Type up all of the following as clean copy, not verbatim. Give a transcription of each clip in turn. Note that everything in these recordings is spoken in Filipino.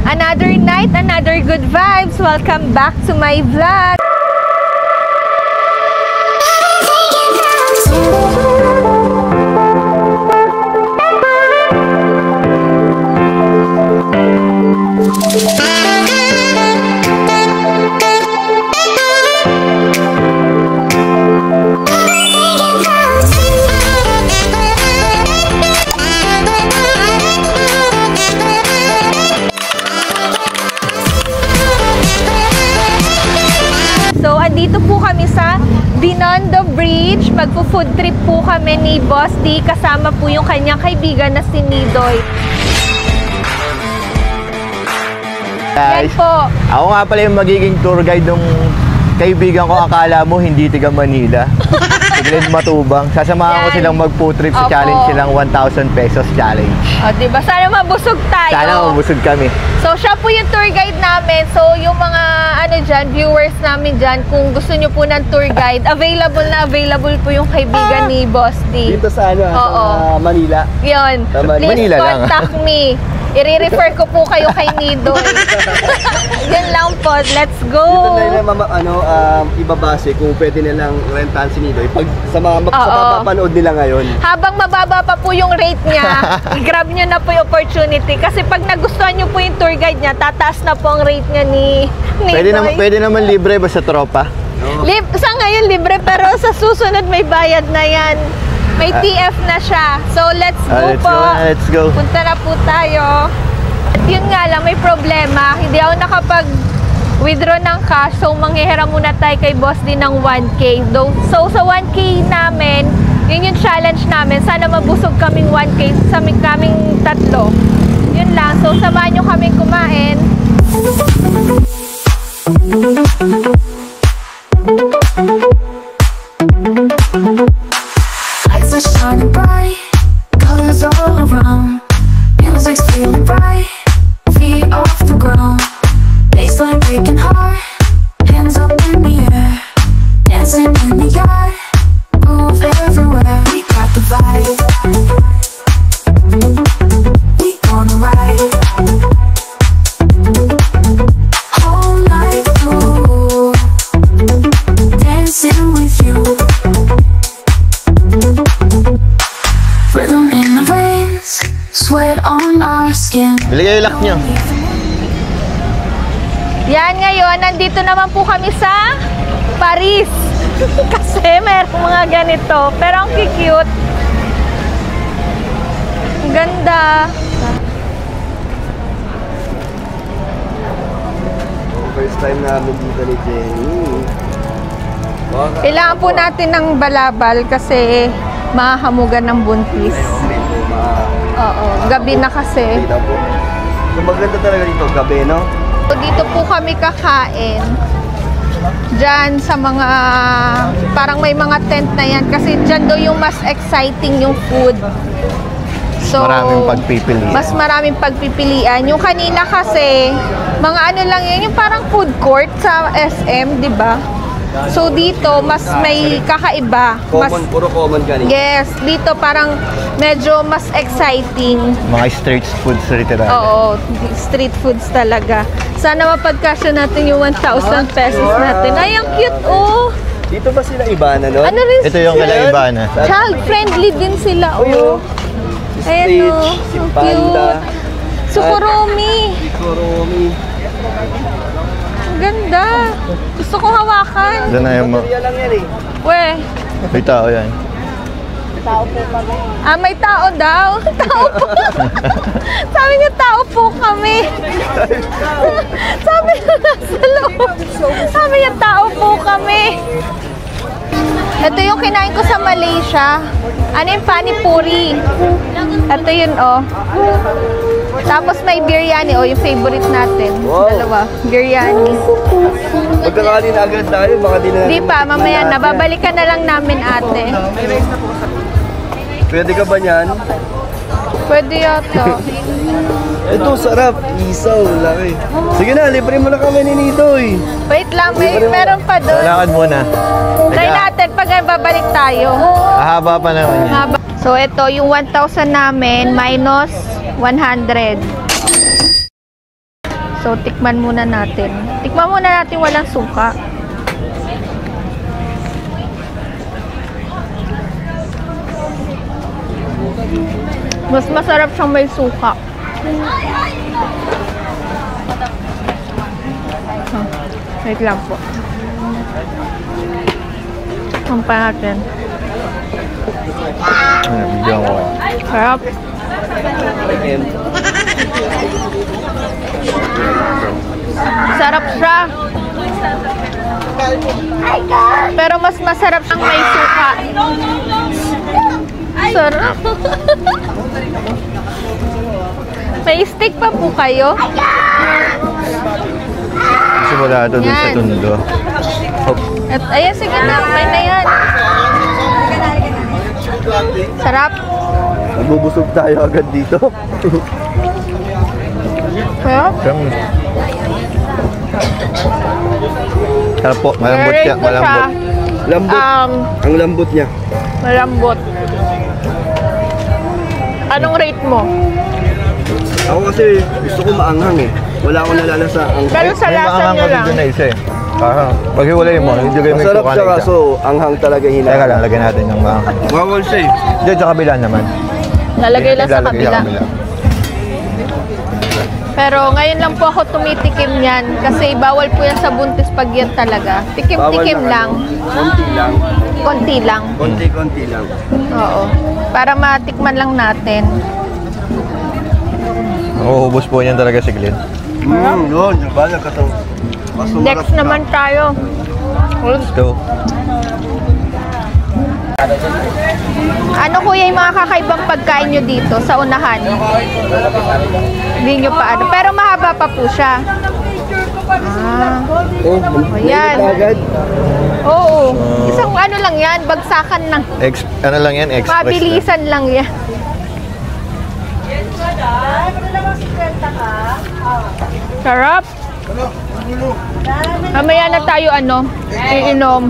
Another night, another good vibes. Welcome back to my vlog. So, andito po kami sa Binondo Bridge. Magpo-food trip po kami ni Boss D. Kasama po yung kanyang kaibigan na si Nidoy. Guys, Yan po. ako nga pala yung magiging tour guide ng kaibigan ko. Akala mo hindi tiga Manila. Glen Matubang. Sasamahan ko silang mag-food trip sa challenge silang 1,000 pesos challenge. O, diba? Sana mabusog tayo. Sana mabusog kami. So, siya po yung tour guide namin. So, yung mga viewers namin dyan, kung gusto nyo po ng tour guide, available po yung kaibigan ni Boss D. Dito sa sa Manila. Yun. Please Manila contact me. I-refer ko po kayo kay Nidoy. Yun lang po. Let's go. Dito na ibabase kung pwede nilang rentahan si Nidoy pag sa mapapanood nila ngayon. Habang mababa pa po yung rate niya, i-grab nyo na po yung opportunity. Kasi pag nagustuhan nyo po yung tour guide niya, tataas na po ang rate niya ni Nidoy. Pwede naman libre basta tropa. Sa ngayon libre, pero sa susunod may bayad na yan. May TF na siya. So, let's go po. Let's go. Punta na po tayo. At yun nga lang, may problema. Hindi ako nakapag-withdraw ng cash. So, manghihiram muna tayo kay Boss din ng 1K. So, sa 1K namin, yun yung challenge namin. Sana mabusog kaming 1K sa kaming tatlo. Yun lang. So, samahan nyo kaming kumain. Lights are shining bright, colors all around. Music's feeling right, feet off the ground. Baseline breaking hard, hands up in the air. Dancing in the yard, move everywhere. We got the vibe, we gonna ride whole night through, dancing with you. Rhythm in the veins, sweat on our skin. Biligay yung lock nyo. Yan, ngayon, nandito naman po kami sa Paris. Kasi merong mga ganito. Pero ang cute. Ang ganda. First time namin dito ni Jenny. Kailangan po natin ng balabal kasi mahahamugan ng buntis. Oo, gabi na kasi. So, maganda talaga dito, gabi, no? So, dito po kami kakain. Diyan sa mga, parang may mga tent na yan. Kasi diyan daw yung mas exciting yung food. So, Maraming pagpipilian. Mas maraming pagpipilian. Yung kanina kasi, mga ano lang yun, yung parang food court sa SM, di ba? So dito mas may kakaiba. Puro common ganito. Yes, dito parang medyo mas exciting. Mga street foods literal. Oo, street foods talaga. Sana mapagkasya natin yung 1,000 pesos natin. Ay, ang cute oh. Dito ba sila Ibana, no? Ano rin Ito yung kala Ibana. Child friendly din sila oh. Ayan oh, si ang Panda. cute. Sukuromi. Sukuromi. Ang ganda. Gusto kong hawakan. Doon na yung Material lang yan eh. We. may tao yan. Ah, may tao daw. Tao po. Sabi niya, tao po kami. Sabi niya, nasa loob. Sabi niya, tao po kami. Ito yung kinain ko sa Malaysia. Ano yung panipuri? Ito yun, oh. Tapos may biryani, oh, yung favorite natin. Wow. Dalawa, biryani. Magkakali na agad tayo, baka di na... Di pa, mamaya na. Babalikan na lang namin, ate. Pwede ka ba niyan? Pwede yata. Ito, sarap. Isaw, laki. Sige na, libre mo na kami ni Nidoy. Wait lang, meron pa doon. Lakad muna. Try natin pag babalik tayo. Haba pa naman yan. So, ito, yung 1,000 namin minus 100. So, tikman muna natin. Tikman muna natin walang suka. Mas masarap siyang may suka. Wait lang po. Sampa natin. Bigyan ko. Sarap. Sarap siya. Pero mas masarap ang may suka. Sarap. May steak pa po kayo? Kasi wala ito dun sa Yan. Tondo. Oh, At, ayan, sige na. May na yan. Sarap. Nabubusog tayo agad dito. Sarap. Sarap po. Malambot siya. Rate ko siya. Malambot. Lambot. Ang lambot niya. Malambot. Anong rate mo? Ako kasi gusto ko maanghang eh. Wala akong nalalasa ang Pero sa May lasa maangang nyo kasi lang. dun na isa eh. Pag hiwalay mo, hindi kayo may masarap suka siya na isa. kaso anghang talaga Teka hinahang. lang, lagyan natin ng maangang. Bawal siya eh. Diyan sa kabila naman. Nalagay lang sa Ilalagay kabila. Pero ngayon lang po ako tumitikim yan kasi bawal po yan sa buntis pag yan talaga. Tikim-tikim Bawal lang. Konti lang. Konti lang. Konti-konti lang. Oo. Para matikman lang natin. Uuubos po niyan talaga si Glenn. Yun. Diba? Nagkataw. Mas sumarap Next siya. naman tayo. Let's go. Ano kuya yung mga kakaibang pagkain nyo dito sa unahan? Hindi nyo pa ano. Pero mahaba pa po siya. Ah. Oh, Ayan. mainit agad. Oo. Isang ano lang yan. Bagsakan lang. Ano lang yan? Express na. Mabilisan lang yan. Sarap. Mamaya na tayo iinom.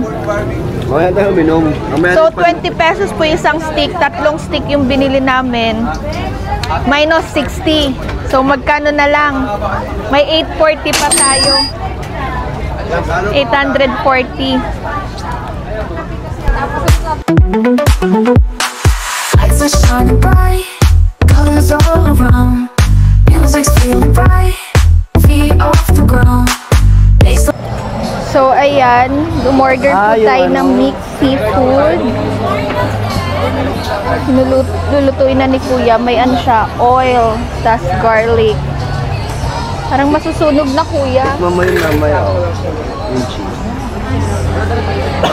Mamaya tayo minom. Mamaya So, tayo 20 pesos po isang stick. 3 stick yung binili namin. Minus 60. So, magkano na lang? May 840 pa tayo. 840. Lights are shining bright, colors all around. Music's feeling bright, feet off the ground. Bass So, ayan. Umorder po Ah, yung tayo ano? ng mixed seafood. Lulutuin na ni Kuya. May ano siya, oil, tas garlic. Parang masusunog na, Kuya. mamaya. Oh. Yung cheese.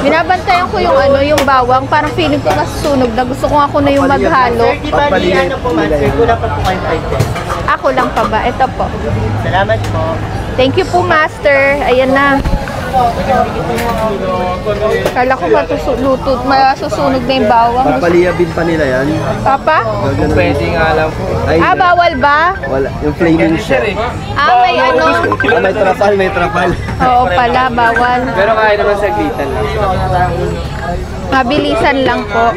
Binabantayan ko yung yung bawang. Parang feeling ko nasusunog na. Gusto ko ako na yung maghalo. Papalian po man. Kulang pa po kayo 5 pesos. Ako lang pa ba? Ito po. Salamat po. Thank you po, Master. Ayan na. Kala ko masusunog na yung bawang. Papaliyabin pa nila yan. Papa? Gagano. Pwede nga lang po. Ay, Bawal ba? wala. Yung flaming siya. May ano? May trapal, may trapal. Oo pala, bawal. Pero kaya naman sa glitan lang. Mabilisan lang po.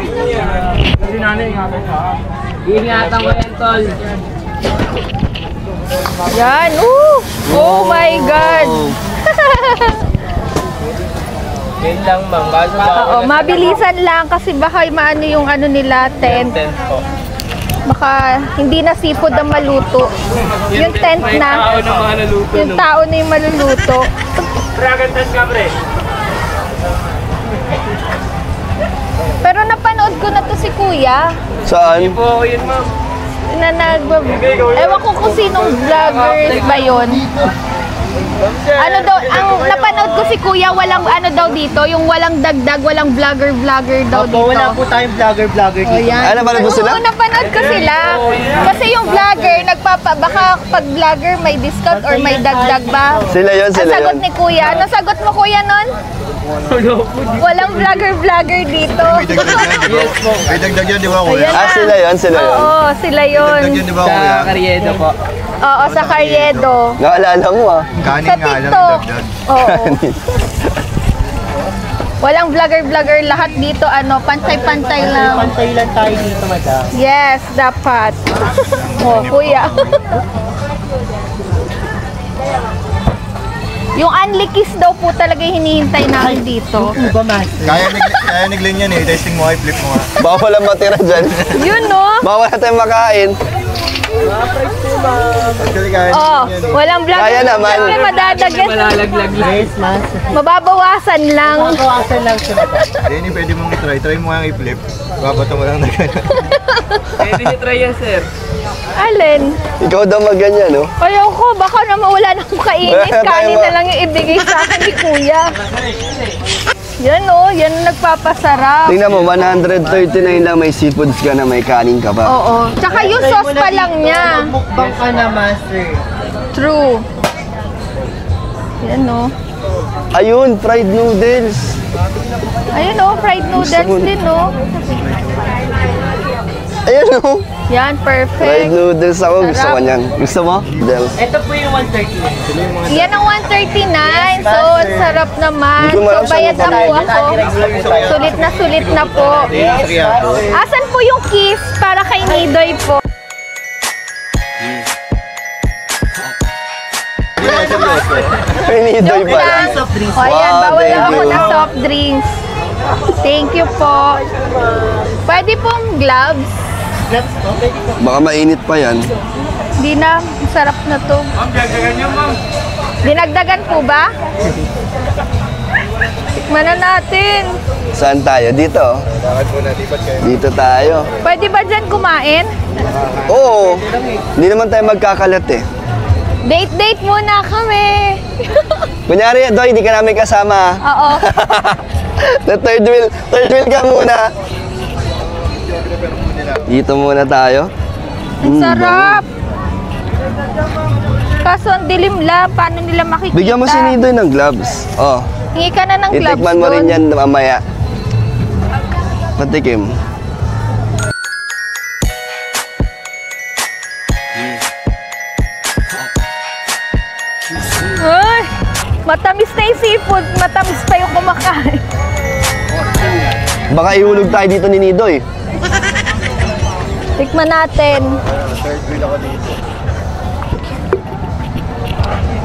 Ingatan ko yan, tol. Yan. Ooh! Oh my God! Yun lang, ma'am. Baso ba Oo, mabilisan lang kasi baka maano yung ano nila, tent. po? Baka hindi na seafood ang maluto. Yung tent Tao na, na mga naluto, yung no? tao na yung maluluto. Dragon test ka, pre. Pero napanood ko na to si Kuya. Saan? Po, yun, ma'am. Na ewan ko kung sinong vloggers ba yun. Ano daw, ang napanood ko si Kuya, walang ano daw dito, yung walang dagdag, walang vlogger daw dito. Wala po tayong vlogger O yan. Ano ba nandun sila? Oo, napanood ko sila. Kasi yung vlogger, baka pag vlogger may discount or may dagdag ba? Sila yun, Ang sila sagot yun. ni Kuya. Ano sagot mo, Kuya, nun? Walang vlogger dito. May dagdag yan, di ba, kuya? Ayan na. Sila yun, sila yun. Oo, sila yun. Dagdag yan, di ba, kuya? Sa Carriedo po. Oo, sa Carriedo. Naalala mo ah. Kanin Sa nga lang, TikTok. dagdag. Oo. Walang vlogger, lahat dito, pantay-pantay lang. Pantay lang tayo dito, madam. Yes, dapat. Oh, Kuya. Yung Unli Kiss daw po talaga yung hinihintay namin dito. Uba, master. Kaya niglan yan eh. Testing mo, i-flip mo nga. Bawal ang matira dyan. Yun, no? Bawal na tayong makain. Actually, kaya Oh, walang vlog. Kaya naman. Siyempre, madadagan. Yes, master. Mababawasan lang. Kawasan lang siya. Hindi, pwede mong i-try. Try mo nga i-flip. Babato mo lang na gano'n. Pwede niyo try yan, sir. Alin? Ikaw daw magganyan, no? Ayoko, baka naman wala na akong kainin. Wala na Kanin tayo na lang yung ibigay sa akin ni Kuya. Yan o, yan ang nagpapasarap. Tingnan mo, 139 lang may seafoods ka na, may kanin ka pa. Oo. Tsaka yung sauce pa lang niya. Mukbang ka na, master. True. Yan o. Ayun, fried noodles. Ayun o, fried noodles Gusto mo- din o. Ayun, no? Yan, Fried perfect. noodles ako. Gusto ko Sarap. niyan. Gusto mo? Noodles. Ito po yung 130. Yan ang 139. So, sarap naman. Hindi ko alam So, bayad saan na po magbayad. ako. Sulit na po. Asan po yung kiss para kay Nidoy po? May nidoy Joke pala. lang. Soft drinks. O, ayan, Wow, bawal thank lang ako you. ng soft drinks. Thank you po. Pwede pong gloves. Gloves to? Pwede po. Baka mainit pa yan. Di na, sarap na to. Ma'am, dagdagan niyo, ma'am. Dinagdagan po ba? Tikman na natin. Saan tayo? Dito. Lakad muna, lipat kayo. Dito tayo. Pwede ba dyan kumain? Oo. Hindi naman tayo magkakalat eh. Date muna kami. Kunyari, Doy, hindi ka namin kasama. Oo. Na third wheel ka muna. Dito muna tayo. Ang sarap. Kaso ang dilim lang. Paano nila makikita? Bigyan mo si Nidoy ng gloves. Oh, Hingi ka na ng gloves itikman mo rin doon. yan mamaya. Patikim. Ay, matamis na yung seafood. Matamis pa yung kumakain. Baka ihulog tayo dito ni Nidoy. Tikman natin. Third wheel ako dito.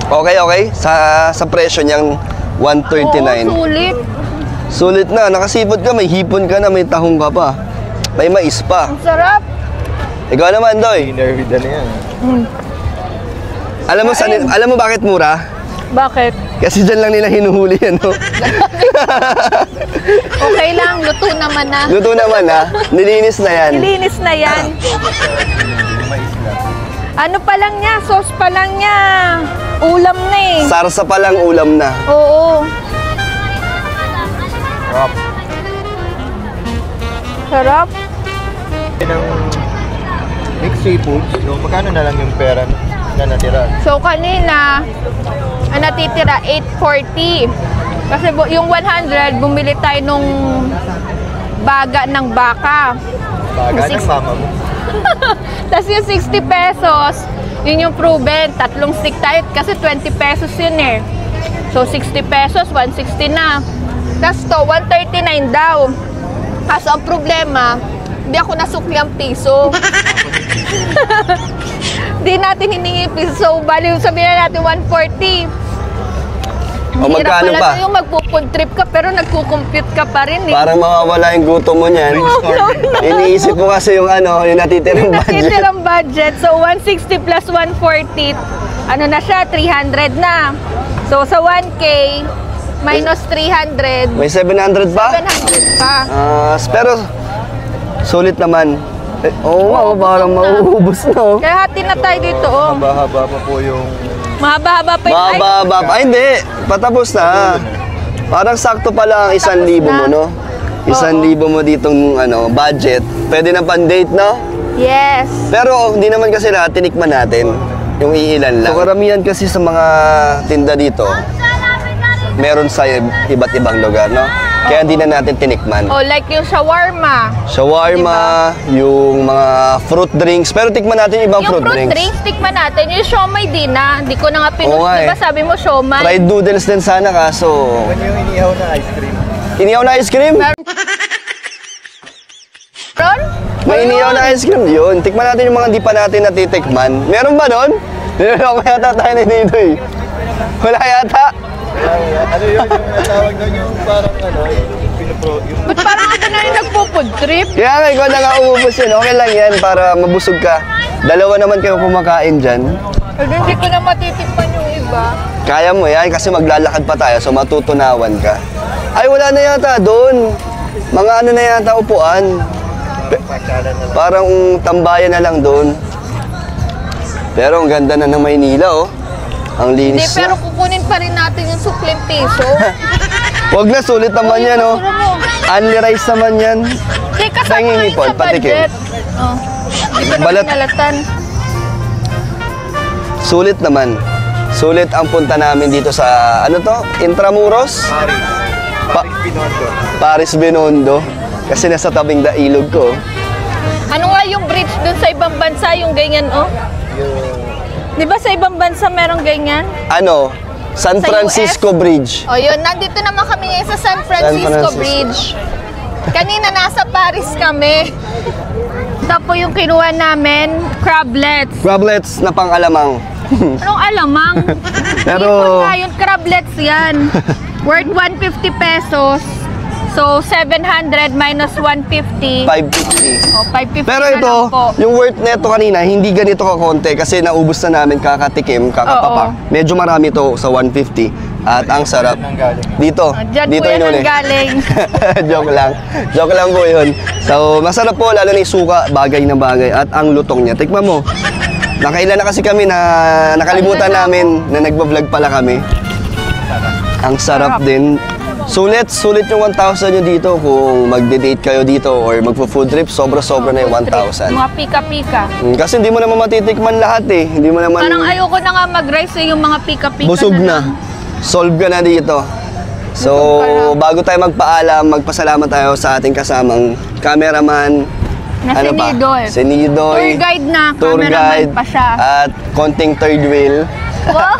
Okay. Sa presyo niyang Oo, 139. sulit. Sulit na. Nakasipot ka, may hipon ka na, may tahong ka pa. May mais pa. Ang sarap. Ikaw naman, Doy. Dinner with ano yan. Alam mo bakit mura? Bakit? Kasi dyan lang nila hinuhuli yan, no? Okay lang, luto naman na. Luto naman, ha? Nilinis na yan. Nilinis na yan. Ano pa lang niya, sauce pa lang niya. Ulam na eh. Sarsa pa lang ulam na. Oo. Rock. Sarap. Ng mixed seafoods, so magkano na lang yung pera na natira? So kanina, ang natitira 840. Kasi yung 100, bumili tayo nung baga ng baka. Baga Six- ng mama mo. Tapos yung 60 pesos, yun yung proven. Tatlong stick tayo kasi 20 pesos yun eh. So 60 pesos, 160 na. Tapos to, 139 daw. Kaso ang problema, hindi ako nasukli ang piso. Hindi natin hiningi piso. So, bali, sabihin na natin 140. O magkano Hirap pa? pala yung magpo-food trip ka pero nagko-compute ka pa rin eh. Parang mawawala yung gutom mo niyan. no. Iniisip mo kasi yung yung natitirang budget. Natitirang budget. So, 160 plus 140, ano na siya, 300 na. So, sa 1K, minus 300, May 700 pa? 700 pa. Pero sulit naman. Oo, parang mauubos na. Oh. Kaya hati na tayo dito, oh. Haba-haba pa po yung... Mahaba-haba pa yung Mababa pa. Ay, hindi. Patapos na. Parang sakto pala ang 1,000 mo, no? 1,000 mo ditong budget. Pwede na pan-date, no? Yes. Pero hindi naman kasi lahat tinikman natin. Yung iilan lang. So karamihan kasi sa mga tinda dito, meron sa iba't ibang lugar, no? Kaya hindi na natin tinikman. Oh, like yung shawarma. Shawarma, yung mga fruit drinks. Pero tikman natin yung ibang Yung fruit drinks. tikman natin. Yung siomay din na. Hindi ko na nga Oo nga pinush. Diba eh. sabi mo siomay? Fried noodles din sana kaso... Ano yung inihaw na ice cream? Inihaw na ice cream? Ron? May inihaw na ice cream yun. Tikman natin yung mga di pa natin natitikman. Meron ba doon? Niloloko yata tayo ni Nidoy. Wala yata. Ano yun, yung natawag doon yung parang ano, yung Ba't parang ako na yung nagpo-food trip? Kaya nga, ikaw na nga umubos yun. Okay lang yan para mabusog ka. Dalawa naman kayo kumakain dyan. Hindi ko na matitikman yung iba. Kaya mo yan kasi maglalakad pa tayo so matutunawan ka. Ay, wala na yata doon. Mga ano na yata upuan. Parang tambayan na lang doon. Pero ang ganda na ng Maynila, oh. Ang Hindi, linis pero na. kukunin pa rin natin yung sukling piso. Huwag na, sulit naman yan, oh. Only rice naman yan. Hindi, kasama Tingin yun ipon, sa patikim. budget. Oh. Di ba Balat. naman nalatan? Sulit naman. Sulit ang punta namin dito sa, ano to? Intramuros? Paris Binondo. Kasi nasa tabing ilog ko. Ano nga yung bridge dun sa ibang bansa, yung ganyan, oh? Di ba sa ibang bansa merong ganyan? Ano? San Sa Francisco Bridge. O yun, nandito naman kami ngayon sa San Francisco Francisco. Bridge. Kanina nasa Paris kami. Tapos yung kinuha namin, crablets. Crablets na pang-alamang. Anong alamang? Pero- Ipon nga yun, crablets yan. Worth 150 pesos. So, 700 minus 150. 550. O, 550 Pero na ito, lang po. yung worth neto kanina, hindi ganito kakonti kasi naubos na namin kakatikim, kakapapak. Medyo marami to sa 150. At ang sarap. Dito. Diyan Dito po yan yun ang galing. Joke lang. Joke lang po yun. So, masarap po, lalo na yung suka, bagay na bagay. At ang lutong niya. Tikman mo. Nakailan na kasi kami na nakalimutan namin na nagbablog pala kami. Ang sarap din. Sulit yung 1,000 nyo dito kung magde-date kayo dito or magpo-food trip, sobra-sobra na yung 1,000. Mga pika-pika. Kasi hindi mo naman matitikman lahat eh. Hindi mo naman... Parang ayoko na nga mag-rice eh, yung mga pika-pika Busog na. na. Solve ka na dito. So, bago tayo magpaalam, magpasalamat tayo sa ating kasamang cameraman. Na si Nidoy. Si Nidoy. Tour guide na, Tour cameraman guide, pa siya. At konting third wheel. Wow!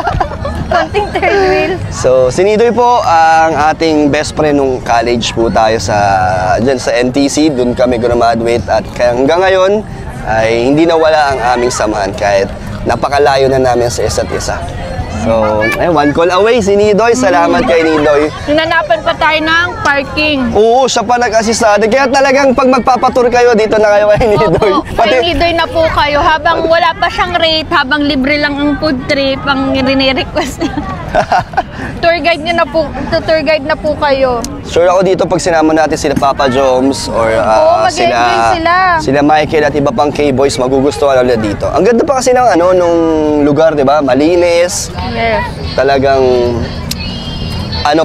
Konting third wheel. So, si Nidoy po ang ating best friend nung college po tayo dyan sa NTC. Doon kami graduate at hanggang ngayon ay hindi nawala ang aming samahan kahit napakalayo na namin sa isa't isa. So, one call away si Nidoy. Salamat kay Nidoy. Hinanapan pa tayo ng parking. Oo, siya pa nag-assist sa atin. Kaya talagang pag magpapatur kayo, dito na kayo kay Nidoy. Opo, kay Nidoy na po kayo. Habang wala pa siyang rate, habang libre lang ang food trip, ang rini-request niya. Tour guide na po kayo. Sure ako dito pag sinama natin sila Papa Joms or mag-enjoy sila. Michael at iba pang K-boys, magugustuhan nila dito. Ang ganda pa kasi ng nung lugar, 'di ba? Malinis. Yes. Talagang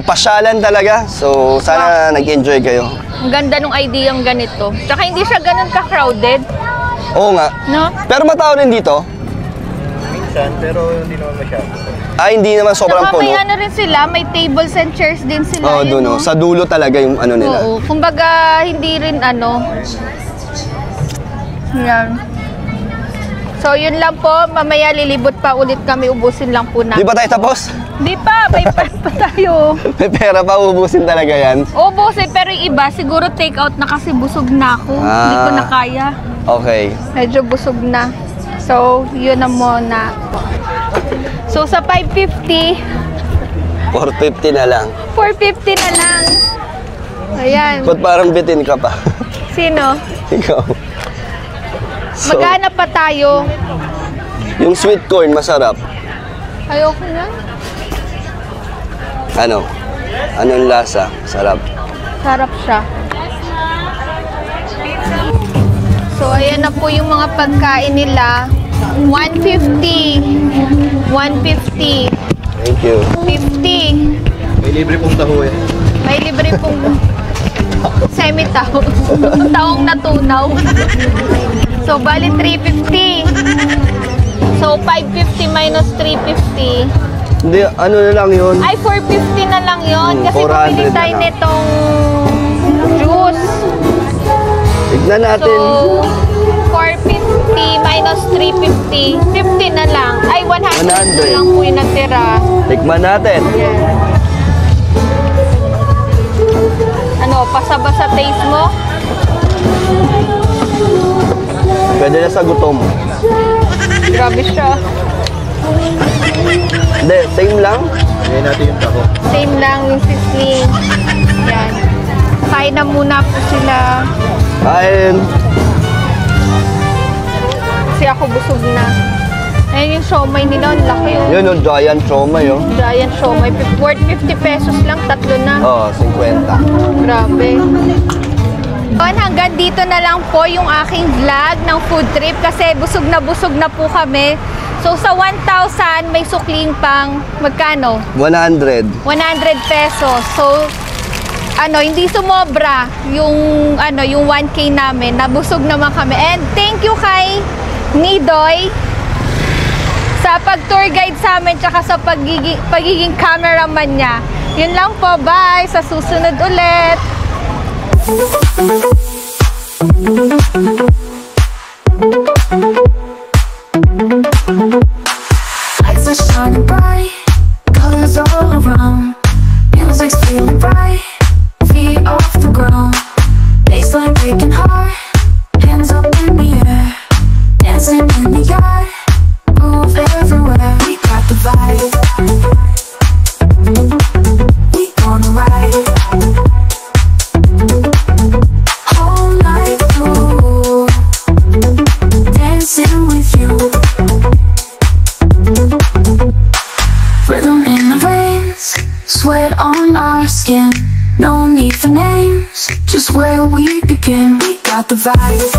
pasyalan talaga. So sana nag-enjoy kayo. Ang ganda ng idea ng ganito. Tsaka hindi siya ganun ka-crowded. Oo nga. No? Pero matao rin dito. minsan, pero hindi naman masyado. Hindi naman sobrang Saka puno. may ano rin sila, may tables and chairs din sila. Oo, yun, doon, no? Sa dulo talaga yung ano nila. Oo, kumbaga hindi rin yan. So yun lang po, mamaya lilibot pa ulit kami, ubusin lang po na. Di ba tayo tapos? Di pa, may pa tayo. May pera pa, ubusin talaga yan. Ubusin, pero yung iba, siguro take out na kasi busog na ako. Hindi ko na kaya. Okay. Medyo busog na. So, yun na muna. So, sa 550, 450 na lang. 450 na lang. Ayan. Ba't parang bitin ka pa? Sino? Ikaw. So, Maghanap pa tayo. yung sweet corn, masarap. Ayoko na. Ano? Anong lasa? Sarap. Sarap siya. So, ayan na po yung mga pagkain nila. 150. 150. Thank you. 50. May libre pong taho eh. May libre pong semi-taho. Taong natunaw. So, bali 350. So, 550 minus 350. Hindi, ano na lang yun? Ay, 450 na lang yon. Kasi 400 bumili na tayo lang. nitong juice. Tignan So, natin. 450 minus 350. 50 na lang. Ay, 100 na 100. lang po yung natira. Tikman natin. Ano, pasaba sa taste mo? Pwede na sa gutom. Grabe siya. Hindi, same lang. Ngayon natin yung tako. Same lang yung sisling. Yan. Kain na muna po sila. Kain. Kasi ako busog na. Ayun yung siomay nila. Ang laki oh. Yun yung giant siomay, oh. Giant siomay. Worth 50 pesos lang. Tatlo na. Oo, 50. Grabe. Hanggang dito na lang po yung aking vlog ng food trip kasi busog na po kami. So sa 1,000 may sukling pang magkano? 100. 100 pesos. So hindi sumobra yung yung 1K namin. Nabusog naman kami. And thank you kay Nidoy sa pag-tour guide sa amin tsaka sa pagiging cameraman niya. Yun lang po. Bye! Sa susunod ulit! Lights are shining bright, colors all around. Music's feeling bright, feet off the ground. Baseline breaking hard, hands up in the air. Dancing in the yard, move everywhere. We got the vibe, we gonna ride. Dancing with you, rhythm in the veins, sweat on our skin. No need for names, just where we begin. We got the vibe.